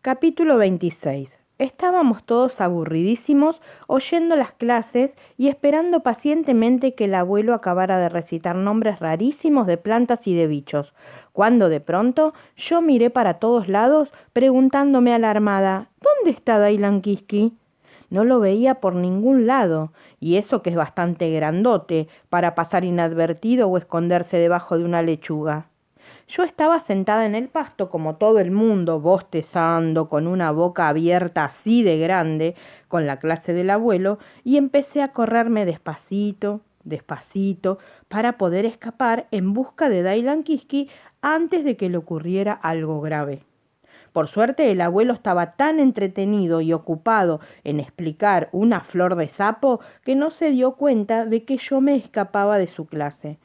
Capítulo 26. Estábamos todos aburridísimos oyendo las clases y esperando pacientemente que el abuelo acabara de recitar nombres rarísimos de plantas y de bichos, cuando de pronto yo miré para todos lados preguntándome alarmada: ¿dónde está Dailan Kiski? No lo veía por ningún lado, y eso que es bastante grandote para pasar inadvertido o esconderse debajo de una lechuga. Yo estaba sentada en el pasto como todo el mundo, bostezando, con una boca abierta así de grande, con la clase del abuelo, y empecé a correrme despacito, despacito, para poder escapar en busca de Dailan Kiski antes de que le ocurriera algo grave. Por suerte el abuelo estaba tan entretenido y ocupado en explicar una flor de sapo que no se dio cuenta de que yo me escapaba de su clase.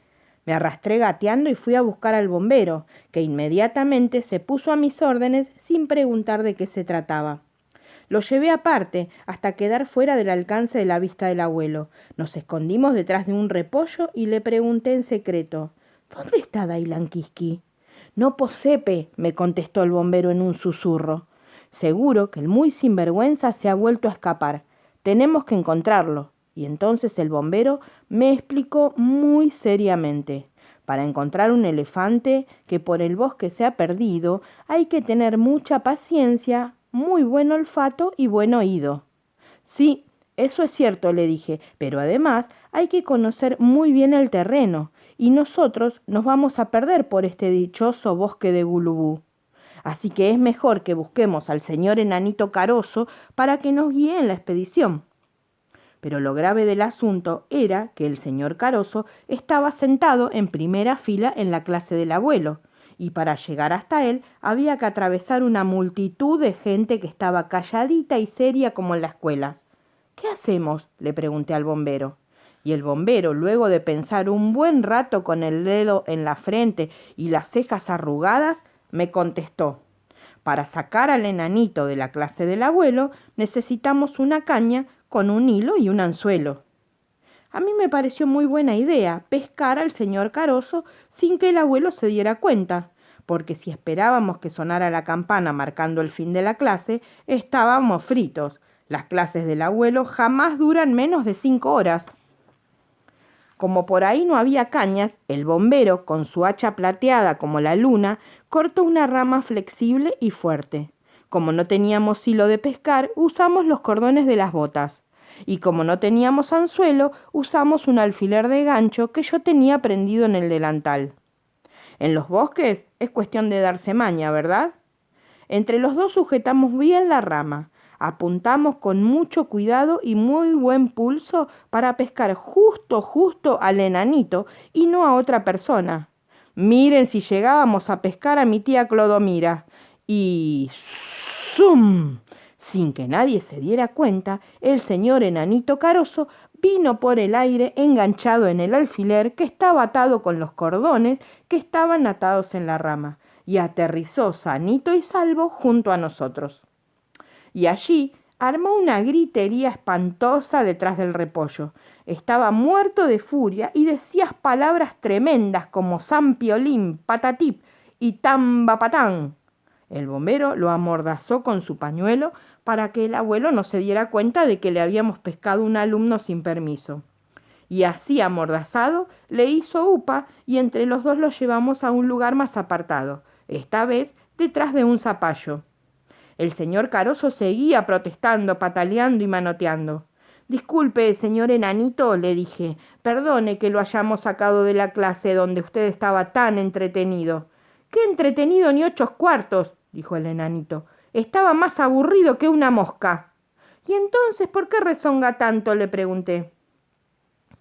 Me arrastré gateando y fui a buscar al bombero, que inmediatamente se puso a mis órdenes sin preguntar de qué se trataba. Lo llevé aparte, hasta quedar fuera del alcance de la vista del abuelo. Nos escondimos detrás de un repollo y le pregunté en secreto: ¿dónde está Dailan Kiski? No posepe, me contestó el bombero en un susurro. Seguro que el muy sinvergüenza se ha vuelto a escapar. Tenemos que encontrarlo. Y entonces el bombero me explicó muy seriamente: para encontrar un elefante que por el bosque se ha perdido, hay que tener mucha paciencia, muy buen olfato y buen oído. Sí, eso es cierto, le dije, pero además hay que conocer muy bien el terreno, y nosotros nos vamos a perder por este dichoso bosque de Gulubú. Así que es mejor que busquemos al señor enanito Caroso para que nos guíe en la expedición. Pero lo grave del asunto era que el señor Caroso estaba sentado en primera fila en la clase del abuelo, y para llegar hasta él había que atravesar una multitud de gente que estaba calladita y seria como en la escuela. ¿Qué hacemos?, le pregunté al bombero. Y el bombero, luego de pensar un buen rato con el dedo en la frente y las cejas arrugadas, me contestó: para sacar al enanito de la clase del abuelo necesitamos una caña con un hilo y un anzuelo. A mí me pareció muy buena idea pescar al señor Caroso sin que el abuelo se diera cuenta, porque si esperábamos que sonara la campana marcando el fin de la clase, estábamos fritos. Las clases del abuelo jamás duran menos de 5 horas. Como por ahí no había cañas, el bombero, con su hacha plateada como la luna, cortó una rama flexible y fuerte. Como no teníamos hilo de pescar, usamos los cordones de las botas. Y como no teníamos anzuelo, usamos un alfiler de gancho que yo tenía prendido en el delantal. En los bosques es cuestión de darse maña, ¿verdad? Entre los dos sujetamos bien la rama. Apuntamos con mucho cuidado y muy buen pulso para pescar justo al enanito y no a otra persona. Miren si llegábamos a pescar a mi tía Clodomira. Y ¡zum! Sin que nadie se diera cuenta, el señor enanito Caroso vino por el aire enganchado en el alfiler que estaba atado con los cordones que estaban atados en la rama, y aterrizó sanito y salvo junto a nosotros. Y allí armó una gritería espantosa detrás del repollo. Estaba muerto de furia y decía palabras tremendas como San Piolín, patatip y tambapatán. El bombero lo amordazó con su pañuelo para que el abuelo no se diera cuenta de que le habíamos pescado un alumno sin permiso. Y así amordazado le hizo upa y entre los dos lo llevamos a un lugar más apartado, esta vez detrás de un zapallo. El señor Caroso seguía protestando, pataleando y manoteando. Disculpe, señor enanito, le dije, perdone que lo hayamos sacado de la clase donde usted estaba tan entretenido. ¡Qué entretenido ni 8 cuartos!, dijo el enanito. Estaba más aburrido que una mosca. ¿Y entonces por qué rezonga tanto?, le pregunté.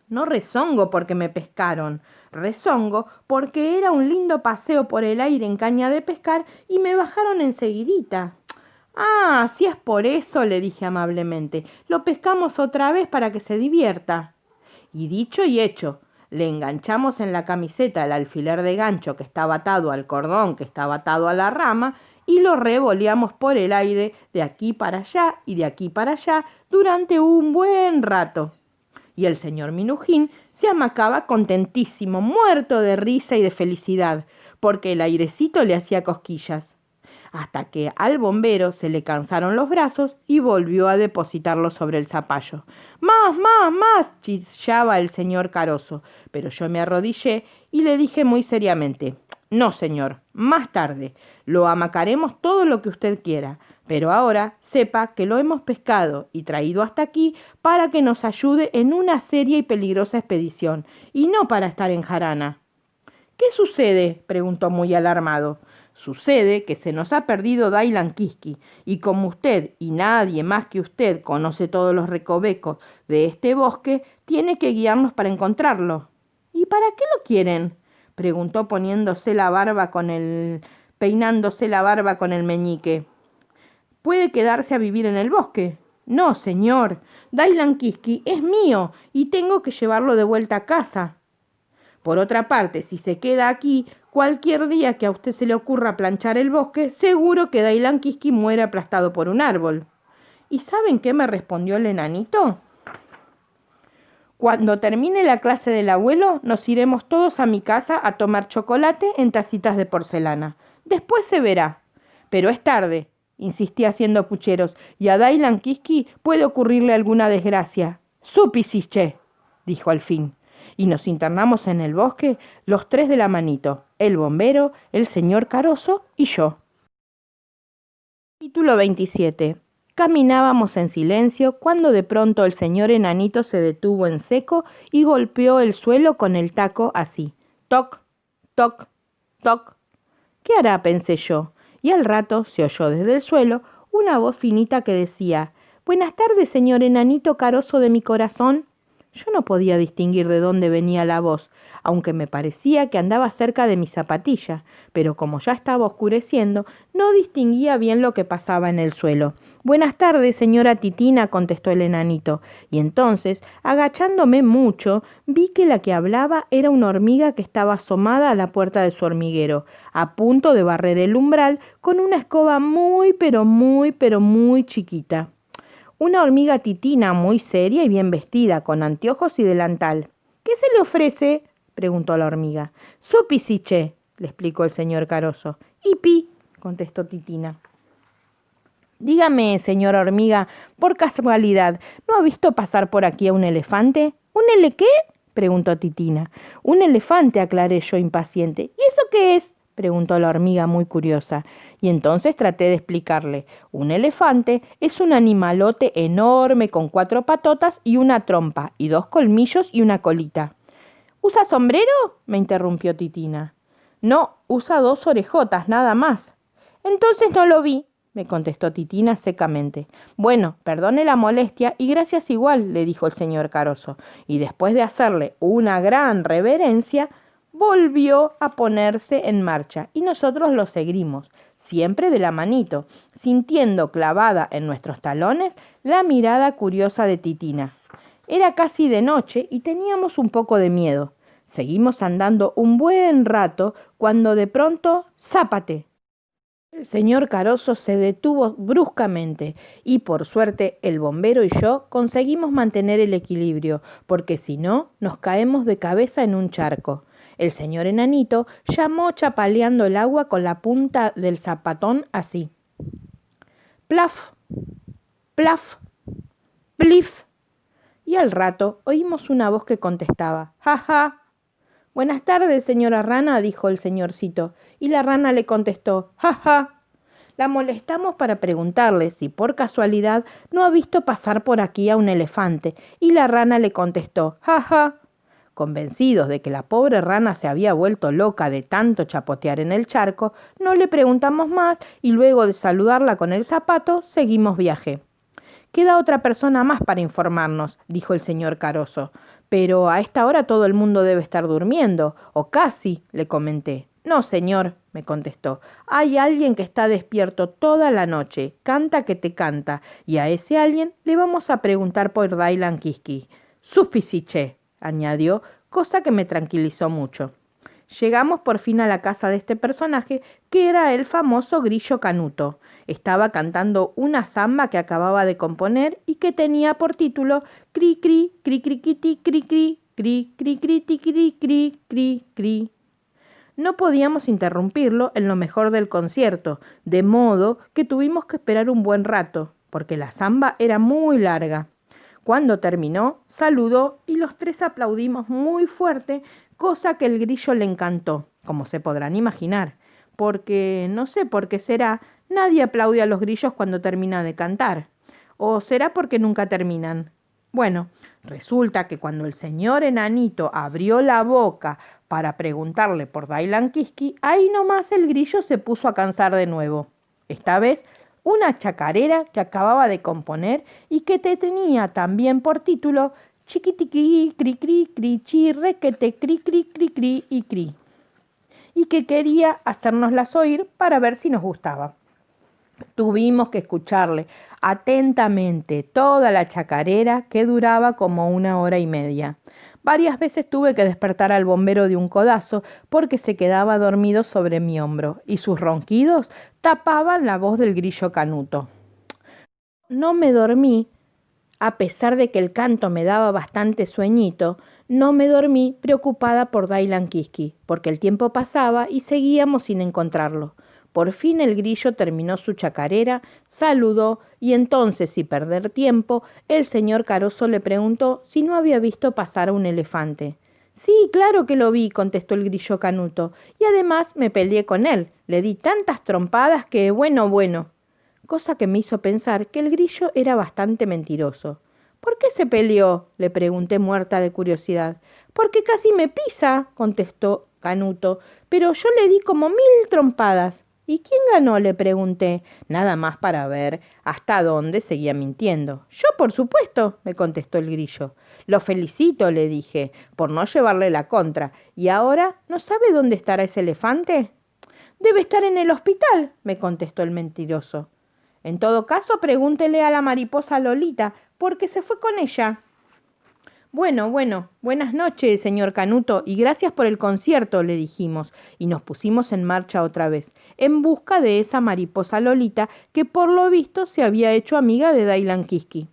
No rezongo porque me pescaron, rezongo porque era un lindo paseo por el aire en caña de pescar y me bajaron enseguidita. Ah, si es por eso, le dije amablemente, lo pescamos otra vez para que se divierta. Y dicho y hecho, le enganchamos en la camiseta el alfiler de gancho que estaba atado al cordón que estaba atado a la rama y lo revoleamos por el aire de aquí para allá y de aquí para allá durante un buen rato. Y el señor Minujín se amacaba contentísimo, muerto de risa y de felicidad, porque el airecito le hacía cosquillas. hasta que al bombero se le cansaron los brazos y volvió a depositarlo sobre el zapallo. ¡Más, más, más!, chillaba el señor Caroso, pero yo me arrodillé y le dije muy seriamente: no, señor, más tarde. Lo amacaremos todo lo que usted quiera, pero ahora sepa que lo hemos pescado y traído hasta aquí para que nos ayude en una seria y peligrosa expedición, y no para estar en jarana. ¿Qué sucede?, preguntó muy alarmado. Sucede que se nos ha perdido Dailan Kiski, y como usted y nadie más que usted conoce todos los recovecos de este bosque, tiene que guiarnos para encontrarlo. ¿Y para qué lo quieren?, preguntó peinándose la barba con el meñique. ¿Puede quedarse a vivir en el bosque? No, señor. Dailan Kiski es mío y tengo que llevarlo de vuelta a casa. Por otra parte, si se queda aquí, cualquier día que a usted se le ocurra planchar el bosque, seguro que Dailan Kiski muere aplastado por un árbol. ¿Y saben qué me respondió el enanito? Cuando termine la clase del abuelo, nos iremos todos a mi casa a tomar chocolate en tacitas de porcelana. Después se verá. Pero es tarde, insistí haciendo pucheros, y a Dailan Kiski puede ocurrirle alguna desgracia. Supisiche, dijo al fin. Y nos internamos en el bosque, los tres de la manito, el bombero, el señor Caroso y yo. Capítulo 27. Caminábamos en silencio cuando de pronto el señor enanito se detuvo en seco y golpeó el suelo con el taco así. Toc, toc, toc. ¿Qué hará?, pensé yo, y al rato se oyó desde el suelo una voz finita que decía: «Buenas tardes, señor enanito Caroso de mi corazón». Yo no podía distinguir de dónde venía la voz, aunque me parecía que andaba cerca de mi zapatilla, pero como ya estaba oscureciendo, no distinguía bien lo que pasaba en el suelo. «Buenas tardes, señora Titina», contestó el enanito, y entonces, agachándome mucho, vi que la que hablaba era una hormiga que estaba asomada a la puerta de su hormiguero, a punto de barrer el umbral con una escoba muy, pero muy chiquita. Una hormiga titina muy seria y bien vestida, con anteojos y delantal. «¿Qué se le ofrece?», preguntó la hormiga. «Supisiche», le explicó el señor Caroso. «Ipi», contestó Titina. «Dígame, señora hormiga, por casualidad, ¿no ha visto pasar por aquí a un elefante?» «¿Un qué?», preguntó Titina. «Un elefante», aclaré yo impaciente. «¿Y eso qué es?», preguntó la hormiga muy curiosa. Y entonces traté de explicarle. Un elefante es un animalote enorme con 4 patotas y una trompa, y 2 colmillos y una colita. «¿Usa sombrero?», me interrumpió Titina. «No, usa 2 orejotas, nada más». «Entonces no lo vi», me contestó Titina secamente. «Bueno, perdone la molestia y gracias igual», le dijo el señor Caroso, y después de hacerle una gran reverencia, volvió a ponerse en marcha, y nosotros lo seguimos, siempre de la manito, sintiendo clavada en nuestros talones la mirada curiosa de Titina. Era casi de noche y teníamos un poco de miedo. Seguimos andando un buen rato cuando de pronto ¡zápate! El señor Caroso se detuvo bruscamente y por suerte el bombero y yo conseguimos mantener el equilibrio, porque si no nos caemos de cabeza en un charco. El señor enanito llamó chapaleando el agua con la punta del zapatón así. Plaf, plaf, plif. Y al rato oímos una voz que contestaba: ¡ja, ja! «Buenas tardes, señora rana», dijo el señorcito, y la rana le contestó: «Ja, ja». La molestamos para preguntarle si por casualidad no ha visto pasar por aquí a un elefante, y la rana le contestó: «Ja, ja». Convencidos de que la pobre rana se había vuelto loca de tanto chapotear en el charco, no le preguntamos más y luego de saludarla con el zapato, seguimos viaje. «Queda otra persona más para informarnos», dijo el señor Caroso. «Pero a esta hora todo el mundo debe estar durmiendo, o casi», le comenté. «No, señor», me contestó. «Hay alguien que está despierto toda la noche, canta que te canta, y a ese alguien le vamos a preguntar por Dailan Kiski». «Supisiche», añadió, cosa que me tranquilizó mucho. Llegamos por fin a la casa de este personaje, que era el famoso Grillo Canuto. Estaba cantando una samba que acababa de componer y que tenía por título Cri cri, cri cri cri cri cri, cri cri cri cri cri cri cri cri. no podíamos interrumpirlo en lo mejor del concierto, de modo que tuvimos que esperar un buen rato, porque la samba era muy larga. Cuando terminó, saludó y los tres aplaudimos muy fuerte, cosa que el grillo le encantó, como se podrán imaginar, porque no sé por qué será, nadie aplaude a los grillos cuando termina de cantar. ¿O será porque nunca terminan? Bueno, resulta que cuando el señor enanito abrió la boca para preguntarle por Dailan Kiski, ahí nomás el grillo se puso a cansar de nuevo. Esta vez una chacarera que acababa de componer y que te tenía también por título Chiquitiqui, cri cri, cri chi, requete, cri cri, cri cri y cri, y que quería hacérnoslas oír para ver si nos gustaba. Tuvimos que escucharle atentamente toda la chacarera, que duraba como 1 hora y media. Varias veces tuve que despertar al bombero de un codazo porque se quedaba dormido sobre mi hombro y sus ronquidos tapaban la voz del grillo Canuto. No me dormí, a pesar de que el canto me daba bastante sueñito, no me dormí preocupada por Dailan Kiski, porque el tiempo pasaba y seguíamos sin encontrarlo. Por fin el grillo terminó su chacarera, saludó y entonces, sin perder tiempo, el señor Caroso le preguntó si no había visto pasar a un elefante. Sí, claro que lo vi, contestó el grillo Canuto, y además me peleé con él. Le di tantas trompadas que, bueno, cosa que me hizo pensar que el grillo era bastante mentiroso. ¿Por qué se peleó?, le pregunté muerta de curiosidad. Porque casi me pisa, contestó Canuto, pero yo le di como 1000 trompadas. ¿Y quién ganó?, le pregunté, nada más para ver hasta dónde seguía mintiendo. Yo, por supuesto, me contestó el grillo. Lo felicito, le dije, por no llevarle la contra. ¿Y ahora no sabe dónde estará ese elefante? Debe estar en el hospital, me contestó el mentiroso. En todo caso, pregúntele a la mariposa Lolita, porque se fue con ella. Bueno, buenas noches, señor Canuto, y gracias por el concierto, le dijimos, y nos pusimos en marcha otra vez, en busca de esa mariposa Lolita que por lo visto se había hecho amiga de Dailan Kiski.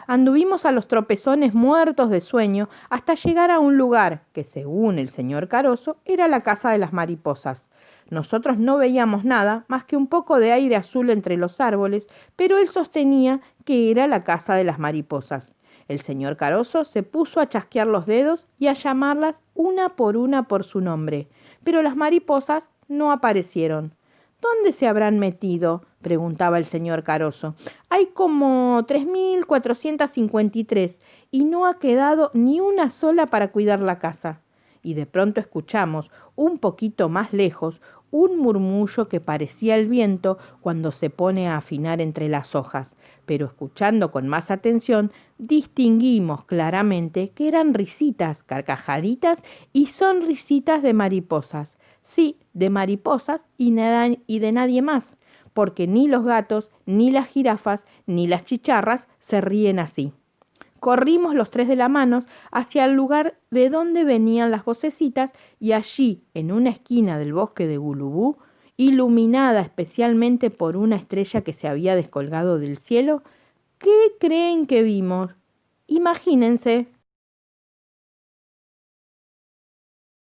Anduvimos a los tropezones muertos de sueño hasta llegar a un lugar que, según el señor Caroso, era la casa de las mariposas. Nosotros no veíamos nada más que un poco de aire azul entre los árboles, pero él sostenía que era la casa de las mariposas. El señor Caroso se puso a chasquear los dedos y a llamarlas una por su nombre, pero las mariposas no aparecieron. ¿Dónde se habrán metido?, preguntaba el señor Caroso. Hay como 3453 y no ha quedado ni una sola para cuidar la casa. Y de pronto escuchamos, un poquito más lejos, un murmullo que parecía el viento cuando se pone a afinar entre las hojas, pero escuchando con más atención, distinguimos claramente que eran risitas, carcajaditas y sonrisitas de mariposas. Sí, de mariposas y de nadie más, porque ni los gatos, ni las jirafas, ni las chicharras se ríen así. Corrimos los tres de la mano hacia el lugar de donde venían las vocecitas y allí, en una esquina del bosque de Gulubú, iluminada especialmente por una estrella que se había descolgado del cielo, ¿qué creen que vimos? Imagínense.